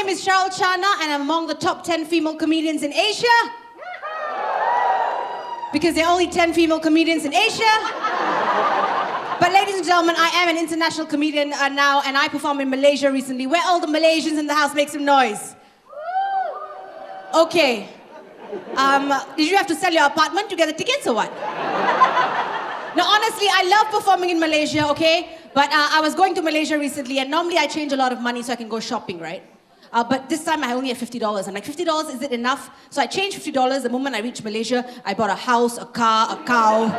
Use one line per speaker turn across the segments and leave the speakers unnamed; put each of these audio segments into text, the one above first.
name is Sharul Channa and I'm among the top 10 female comedians in Asia. Because there are only 10 female comedians in Asia. But ladies and gentlemen, I am an international comedian now and I performed in Malaysia recently. Where all the Malaysians in the house make some noise? Okay. Did you have to sell your apartment to get the tickets or what? Now, honestly, I love performing in Malaysia, okay? But I was going to Malaysia recently, and normally I change a lot of money so I can go shopping, right? But this time I only have $50. I'm like, $50, is it enough? So I changed $50. The moment I reached Malaysia, I bought a house, a car, a cow.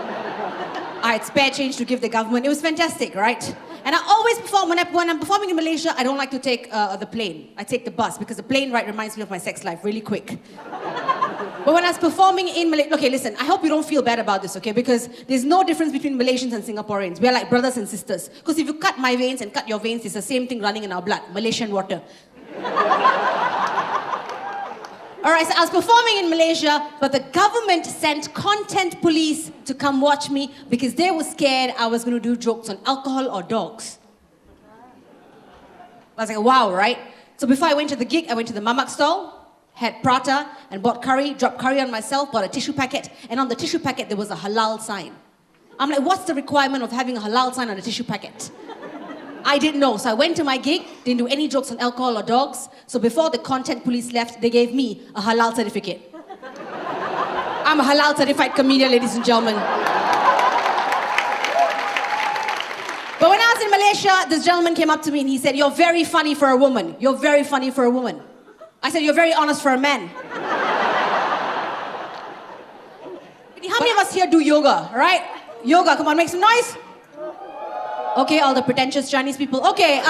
I had spare change to give the government. It was fantastic, right? And I always perform, when I'm performing in Malaysia, I don't like to take the plane. I take the bus, because the plane ride reminds me of my sex life really quick. But when I was performing in Malaysia, okay, listen, I hope you don't feel bad about this, okay? Because there's no difference between Malaysians and Singaporeans. We're like brothers and sisters. Because if you cut my veins and cut your veins, it's the same thing running in our blood, Malaysian water. All right, so I was performing in Malaysia, but the government sent content police to come watch me because they were scared I was going to do jokes on alcohol or dogs. I was like, wow, right? So before I went to the gig, I went to the mamak stall, had prata, and bought curry, dropped curry on myself, bought a tissue packet, and on the tissue packet there was a halal sign. I'm like, what's the requirement of having a halal sign on a tissue packet? I didn't know, so I went to my gig, didn't do any jokes on alcohol or dogs, so before the content police left, they gave me a halal certificate. I'm a halal certified comedian, ladies and gentlemen. But when I was in Malaysia, this gentleman came up to me and he said, "You're very funny for a woman. You're very funny for a woman." I said, "You're very honest for a man." How many of us here do yoga, right? Yoga, come on, make some noise. Okay, all the pretentious Chinese people. Okay,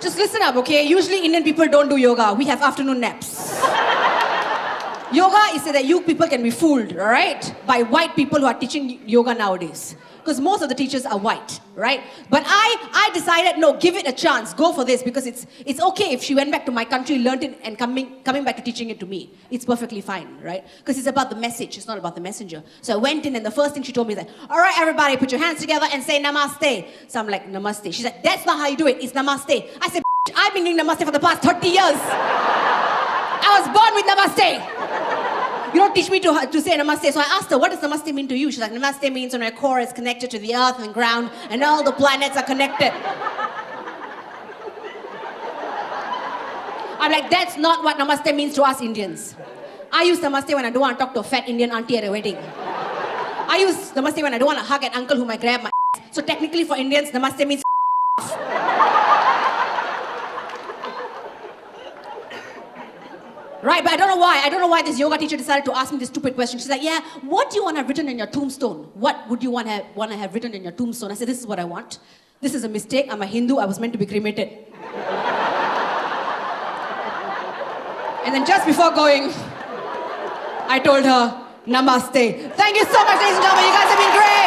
just listen up, okay? Usually Indian people don't do yoga. We have afternoon naps. Yoga is so that you people can be fooled, all right? By white people who are teaching yoga nowadays. Because most of the teachers are white, right? But I decided, no, give it a chance. Go for this, because it's okay if she went back to my country, learned it, and coming back to teaching it to me. It's perfectly fine, right? Because it's about the message, it's not about the messenger. So I went in, and the first thing she told me is like, all right, everybody, put your hands together and say namaste. So I'm like, namaste. She's like, that's not how you do it, it's namaste. I said, I've been doing namaste for the past 30 years. I was born with namaste. You don't teach me to say namaste. So I asked her, what does namaste mean to you? She's like, namaste means when our core is connected to the earth and ground and all the planets are connected. I'm like, that's not what namaste means to us Indians. I use namaste when I don't want to talk to a fat Indian auntie at a wedding. I use namaste when I don't want to hug an uncle who might grab my ass. So technically for Indians, namaste means right, but I don't know why. I don't know why this yoga teacher decided to ask me this stupid question. She's like, yeah, what do you want to have written in your tombstone? What would you want to have written in your tombstone? I said, this is what I want. This is a mistake. I'm a Hindu. I was meant to be cremated. And then just before going, I told her, namaste. Thank you so much, ladies and gentlemen. You guys have been great.